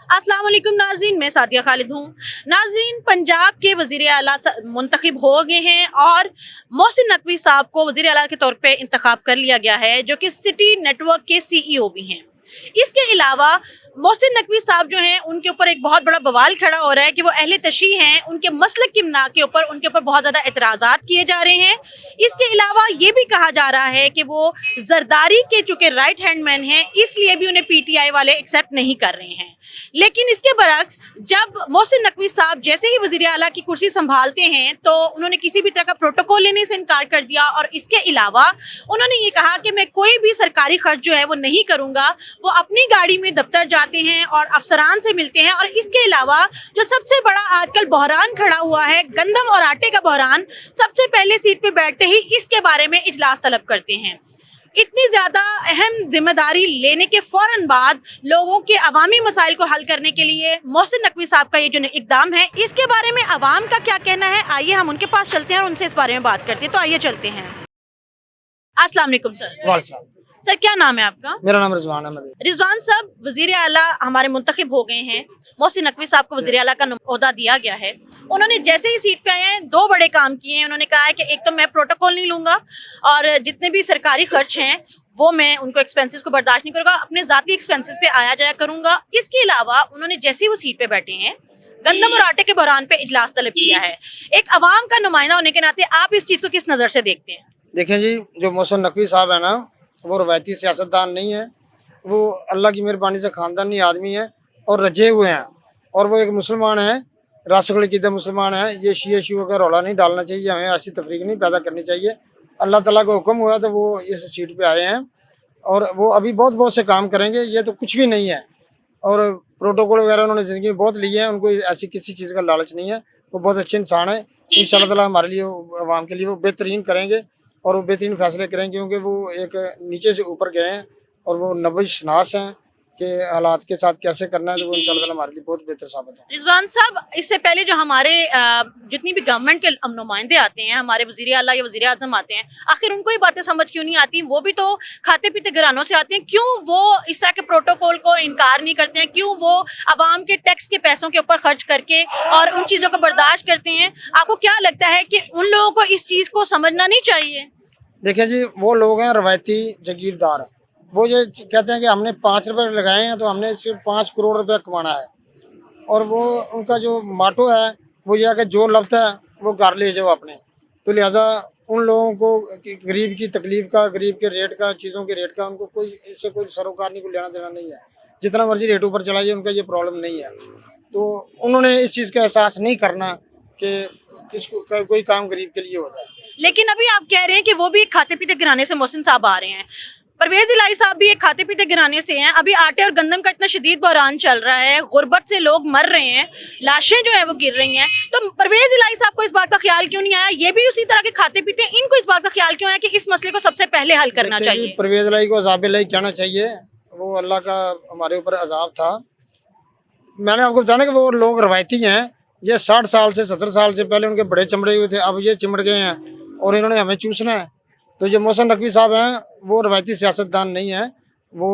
अस्सलाम वालेकुम नाज़रीन, मैं सादिया खालिद हूँ। नाज़रीन, पंजाब के वज़ीर आला मुंतखब हो गए हैं और मोहसिन नकवी साहब को वज़ीर आला के तौर पे इंतखाब कर लिया गया है, जो कि सिटी नेटवर्क के CEO भी हैं। इसके अलावा मोहसिन नकवी साहब जो हैं, उनके ऊपर एक बहुत बड़ा बवाल खड़ा हो रहा है कि वो अहले तशी हैं, उनके मसलक की इम्ना के ऊपर उनके ऊपर बहुत ज़्यादा एतराज़ात किए जा रहे हैं। इसके अलावा ये भी कहा जा रहा है कि वो जरदारी के चूँकि राइट हैंड मैन हैं, इसलिए भी उन्हें PTI वाले एक्सेप्ट नहीं कर रहे हैं। लेकिन इसके बरक्स जब मोहसिन नकवी साहब जैसे ही वज़ीर आला की कुर्सी संभालते हैं, तो उन्होंने किसी भी तरह का प्रोटोकॉल लेने से इनकार कर दिया और इसके अलावा उन्होंने ये कहा कि मैं कोई भी सरकारी खर्च जो है वो नहीं करूँगा। वो अपनी गाड़ी में दफ्तर जाते हैं और अफसरान से मिलते हैं। और इसके अलावा जो सबसे बड़ा आजकल बहरान खड़ा हुआ है, गंदम और आटे का बहरान, सबसे पहले सीट पे बैठते ही इसके बारे में इजलास तलब करते हैं। इतनी ज़्यादा अहम जिम्मेदारी लेने के फ़ौरन बाद लोगों के अवामी मसाइल को हल करने के लिए मोहसिन नकवी साहब का ये जो इक़दाम है, इसके बारे में अवाम का क्या कहना है, आइए हम उनके पास चलते हैं और उनसे इस बारे में बात करते हैं। तो आइए चलते हैं। अस्सलाम वालेकुम सर। सर, क्या नाम है आपका? मेरा नाम रिजवान अहमद है। रिजवान साहब, वज़ीर आला हमारे मुंतखब हो गए हैं। मोहसिन नकवी साहब को वज़ीर आला का ओहदा दिया गया है। उन्होंने जैसे ही सीट पे आए हैं, दो बड़े काम किए हैं। उन्होंने कहा है कि एक तो मैं प्रोटोकॉल नहीं लूँगा और जितने भी सरकारी खर्च हैं वो मैं उनको एक्सपेंसेस को बर्दाश्त नहीं करूँगा, अपने ज़ाती एक्सपेंसेस पे आया जाया करूँगा। इसके अलावा उन्होंने जैसे ही वो सीट पे बैठे हैं, गंदम और आटे के बहरान पे इजलास तलब किया है। एक अवाम का नुमाइंदा होने के नाते आप इस चीज़ को किस नज़र से देखते हैं? देखें जी, जो मोहसिन नकवी साहब है ना, वो रवायती सियासतदान नहीं है। वो अल्लाह की मेहरबानी से ख़ानदानी आदमी है और रजे हुए हैं, और वो एक मुसलमान है, रासुल क़ीदा मुसलमान है। ये शिया का रौला नहीं डालना चाहिए, हमें ऐसी तफरीक नहीं पैदा करनी चाहिए। अल्लाह ताला का हुक्म हुआ तो वो इस सीट पे आए हैं और वो अभी बहुत बहुत से काम करेंगे। ये तो कुछ भी नहीं है। और प्रोटोकॉल वगैरह उन्होंने ज़िंदगी में बहुत लिए हैं, उनको ऐसी किसी चीज़ का लालच नहीं है। वो बहुत अच्छे इंसान है। इंशाअल्लाह ताला हमारे लिए, आवाम के लिए वो बेहतरीन करेंगे और वो बेहतरीन फैसले करेंगे, क्योंकि वो एक नीचे से ऊपर गए हैं और वो नब्ज़ शनास हैं कि हालात के साथ कैसे करना है। तो वो इंशाअल्लाह ताला हमारे लिए बहुत बेहतर साबित है। रिजवान साहब, इससे पहले जो हमारे जितनी भी गवर्नमेंट के नुमाइंदे आते हैं, हमारे वज़ीर आला या वज़ीर आज़म आते हैं, आखिर उनको ये बातें समझ क्यों नहीं आती? वो भी तो खाते पीते घरानों से आते हैं। क्यों वो इस तरह के प्रोटोकॉल को इनकार नहीं करते हैं? क्यों वो आवाम के टैक्स के पैसों के ऊपर खर्च करके और उन चीज़ों को बर्दाश्त करते हैं? आपको क्या लगता है कि उन लोगों को इस चीज़ को समझना नहीं चाहिए? देखें जी, वो लोग हैं रवायती जागीरदार। वो ये कहते हैं कि हमने 5 रुपये लगाए हैं तो हमने सिर्फ 5 करोड़ रुपये कमाना है। और वो उनका जो माटो है वो ये है कि जो लफ्ज़ है वो घर ले जाओ अपने। तो लिहाजा उन लोगों को गरीब की तकलीफ़ का, गरीब के रेट का, चीज़ों के रेट का उनको कोई, इससे कोई सरोकार नहीं, को लेना देना नहीं है। जितना मर्जी रेट ऊपर चलाइए, उनका ये प्रॉब्लम नहीं है। तो उन्होंने इस चीज़ का एहसास नहीं करना कि किसको कोई काम गरीब के लिए हो रहा है। लेकिन अभी आप कह रहे हैं कि वो भी एक खाते पीते घराने से मोहसिन साहब आ रहे हैं। परवेज इलाही साहब भी एक खाते पीते घराने से हैं। अभी आटे और गंदम का इतना शदीद बहरान चल रहा है, गुर्बत से लोग मर रहे हैं, लाशें जो है वो गिर रही हैं। तो परवेज इलाही साहब को इस बात का ख्याल क्यों नहीं आया? ये भी उसी तरह के खाते पीते, इनको इस बात का ख्याल क्यों आया कि इस मसले को सबसे पहले हल करना चाहिए? परवेज इलाही को अज़ाब इलाही कहना चाहिए। वो अल्लाह का हमारे ऊपर अज़ाब था। मैंने आपको बताया ना कि वो लोग रवायती हैं। ये 60 साल से 70 साल से पहले उनके बड़े चमड़े हुए थे, अब ये चिमड़ गए हैं और इन्होंने हमें चूसना है। तो जो मोहसिन नकवी साहब हैं, वो रवायती सियासतदान नहीं है। वो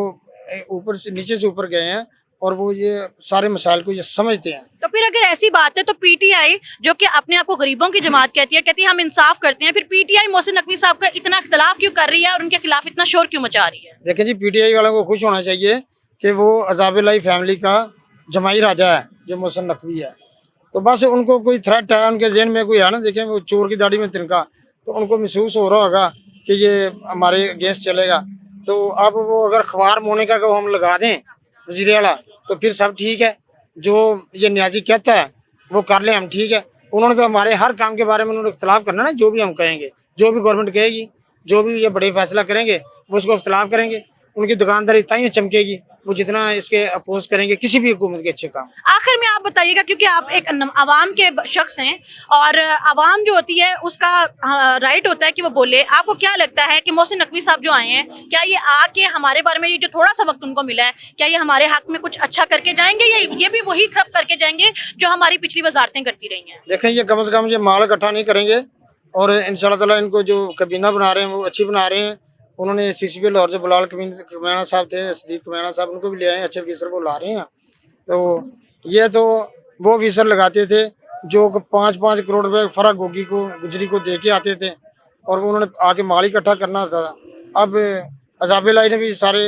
ऊपर से नीचे से ऊपर गए हैं और वो ये सारे मसाइल को ये समझते हैं। तो फिर अगर ऐसी बात है तो PTI, जो कि अपने आप को गरीबों की जमात कहती है हम इंसाफ करते हैं, फिर PTI मोहसिन नकवी साहब का इतना इख्तलाफ क्यों कर रही है और उनके खिलाफ इतना शोर क्यों मचा रही है? देखें जी, PTI वालों को खुश होना चाहिए कि वो अज़ाब इलाही फैमिली का जमाई राजा है जो मोहसिन नकवी है। तो बस उनको कोई थ्रेट है, उनके जहन में कोई है ना। देखें, वो चोर की दाढ़ी में तिनका, तो उनको महसूस हो रहा होगा कि ये हमारे अगेंस्ट चलेगा। तो अब वो अगर ख्वार मोनिका को हम लगा दें वज़ीर आला, तो फिर सब ठीक है। जो ये न्याजी कहता है वो कर लें हम, ठीक है। उन्होंने तो हमारे हर काम के बारे में उन्होंने इख्तलाफ करना ना। जो भी हम कहेंगे, जो भी गवर्नमेंट कहेगी, जो भी ये बड़े फैसला करेंगे, वो उसको इख्तलाफ करेंगे। उनकी दुकानदारी ताई चमकेगी वो जितना इसके अपोज करेंगे किसी भी हुकूमत के अच्छे काम। आखिर में आप बताइएगा, क्योंकि आप एक अवाम के शख्स हैं और अवाम जो होती है उसका राइट होता है कि वो बोले। आपको क्या लगता है कि मोहसिन नकवी साहब जो आए हैं, क्या ये आके हमारे बारे में, ये जो थोड़ा सा वक्त उनको मिला है, क्या ये हमारे हक में कुछ अच्छा करके जाएंगे या ये भी वही सब करके जाएंगे जो हमारी पिछली वजारतें करती रही हैं? देखें, ये कम से कम ये माल इकट्ठा नहीं करेंगे और इंशाल्लाह ताला इनको जो कबीना बना रहे हैं वो अच्छी बना रहे हैं। उन्होंने CCP लाहौर जो बिलाल कमीना साहब थे, सदीक कमीना साहब, उनको भी ले आए, अच्छे ऑफिसर वो ला रहे हैं। तो ये तो वो ऑफिसर लगाते थे जो 5-5 करोड़ रुपए फर्क गोगी को गुजरी को दे के आते थे और वो उन्होंने आके माल इकट्ठा करना होता था। अब अजाबिलाई ने भी सारे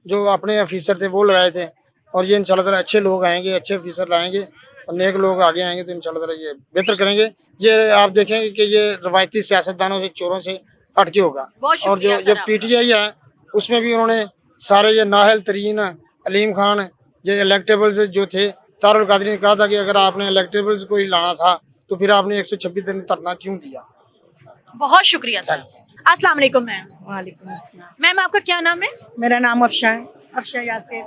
जो अपने ऑफिसर थे वो लगाए थे और ये इंशाल्लाह ताला अच्छे लोग आएंगे, अच्छे ऑफिसर लाएंगे और नेक लोग आगे आएंगे तो इंशाल्लाह ताला ये बेहतर करेंगे। ये आप देखेंगे कि ये रवायती सियासतदानों से, चोरों से हटके होगा। बहुत और शुक्रिया जो सर आपका। पीटीआई है उसमें भी उन्होंने सारे ये नाहल तरीन अलीम खान, ये इलेक्टेबल्स जो थे, तारुल कादरी ने कहा था कि अगर आपने इलेक्टेबल्स को ही लाना था तो फिर आपने 126 दिन धरना क्यों दिया। बहुत शुक्रिया सर। अस्सलाम वालेकुम मैम। वालेकुम अस्सलाम। मैम आपका क्या नाम है? मेरा नाम अफशा है, अफशा यासिर।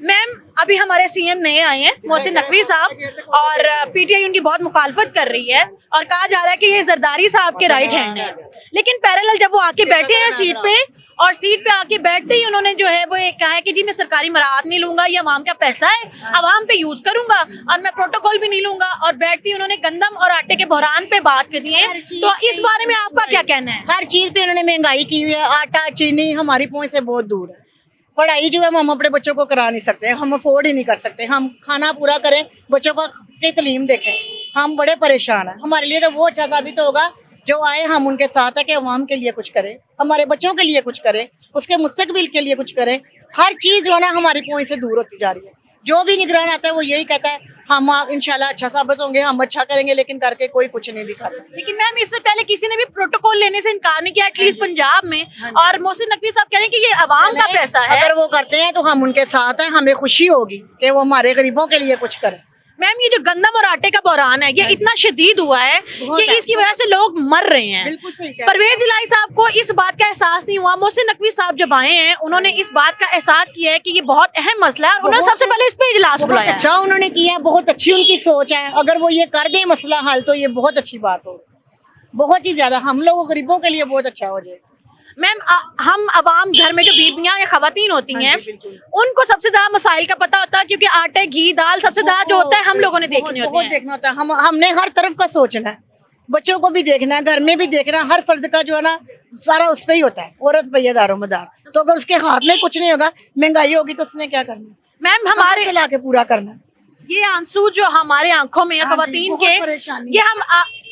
मैम अभी हमारे सीएम नए आए हैं मोहसिन नकवी साहब और पीटीआई उनकी बहुत मुखालफत कर रही है और कहा जा रहा है कि ये जरदारी साहब के राइट हैंड है, लेकिन पैरेलल जब वो आके बैठे हैं सीट पे और सीट पे आके बैठते ही उन्होंने जो है वो ये कहा है कि जी मैं सरकारी मराहत नहीं लूंगा, ये अवाम का पैसा है, अवाम पे यूज करूंगा और मैं प्रोटोकॉल भी नहीं लूंगा। और बैठती उन्होंने गंदम और आटे के बहरान पे बात करी है, तो इस बारे में आपका क्या कहना है? हर चीज पे उन्होंने महंगाई की हुई है, आटा चीनी हमारी पहुंच से बहुत दूर है। पढ़ाई जो है हम अपने बच्चों को करा नहीं सकते, हम अफोर्ड ही नहीं कर सकते। हम खाना पूरा करें, बच्चों को की तालीम देखें, हम बड़े परेशान हैं। हमारे लिए तो वो अच्छा साबित होगा जो आए हम उनके साथ है कि अवाम के लिए कुछ करें, हमारे बच्चों के लिए कुछ करें, उसके मुस्तकबिल के लिए कुछ करें। हर चीज जो है ना हमारी पहुंच से दूर होती जा रही है। जो भी निगरान आता है वो यही कहता है हम इंशाल्लाह अच्छा साबित होंगे, हम अच्छा करेंगे, लेकिन करके कोई कुछ नहीं दिखाता। लेकिन मैम इससे पहले किसी ने भी प्रोटोकॉल लेने से इनकार नहीं किया, एटलीस्ट पंजाब में। और मोहसिन नकवी साहब कह रहे हैं कि ये अवाम का पैसा है। अगर वो करते हैं तो हम उनके साथ हैं, हमें खुशी होगी कि वो हमारे गरीबों के लिए कुछ करें। मैम ये जो गंदम और आटे का बहरान है ये इतना शदीद हुआ है कि इसकी वजह से लोग मर रहे हैं। बिल्कुल सही कह रहे हैं। परवेज इलाही साहब को इस बात का एहसास नहीं हुआ। मोहसिन नकवी साहब जब आए हैं उन्होंने इस बात का एहसास किया है कि ये बहुत अहम मसला है और उन्होंने सबसे पहले इस पे इजलास बहुत बुलाया है। अच्छा उन्होंने किया, बहुत अच्छी उनकी सोच है। अगर वो ये कर दें मसला हल तो ये बहुत अच्छी बात हो, बहुत ही ज्यादा हम लोग गरीबों के लिए बहुत अच्छा हो जाए। मैम हम अवाम घर में जो बीबियां या खवातीन होती हैं उनको सबसे ज्यादा मसाइल का पता होता है, क्योंकि आटे घी दाल सबसे ज्यादा जो होता है हम लोगों ने देखनी होती है। देखना होता है, हमने हर तरफ का सोचना है, बच्चों को भी देखना है, घर में भी देखना है। हर फर्द का जो है ना सारा उस पर ही होता है, औरत भैया दारोमदार। तो अगर उसके हाथ में कुछ नहीं होगा, महंगाई होगी तो उसने क्या करना? मैम हमारे ला के पूरा करना है। ये आंसू जो हमारे आंखों में है खवातीन बहुत के, परेशानी ये हम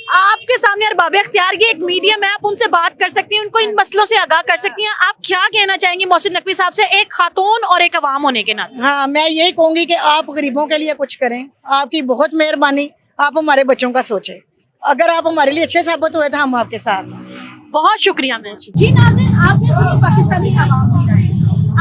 आपके सामने अरबाब अख्तियार ये एक मीडियम है, आप उनसे बात कर सकती हैं, उनको इन मसलों से आगाह कर सकती हैं। आप क्या कहना चाहेंगी मोहसिन नकवी साहब से एक खातून और एक अवाम होने के नाते? हाँ, मैं यही कहूंगी कि आप गरीबों के लिए कुछ करें। आपकी बहुत मेहरबानी, आप हमारे बच्चों का सोचें। अगर आप हमारे लिए अच्छे साबित हुए तो हम आपके साथ हैं। बहुत शुक्रिया मैम। जी नाज़रीन, आपने सुनी पाकिस्तानी अवाम की राय।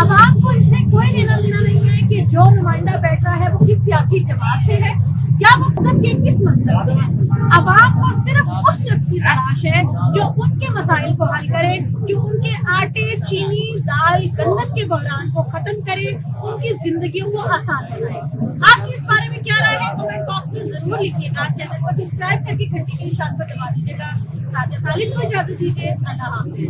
अवाम को इससे कोई लेना देना नहीं है कि जो नुमाइंदा बैठ रहा है वो किस सियासी जमात से है या वो मतलब के किस मसलब से है। अवाम को सिर्फ उस शख्स की तलाश है जो उनके मसाइल को हल करे, जो उनके आटे चीनी दाल गन्नत के बहरान को खत्म करे, उनकी जिंदगियों को आसान बनाए। आपकी इस बारे में क्या राय है कमेंट बॉक्स में जरूर लिखिएगा। चैनल को सब्सक्राइब करके घंटी के निशान को दबा दीजिएगा। सादिया खालिद को इजाजत दीजिए। अल्लाह हाफिज।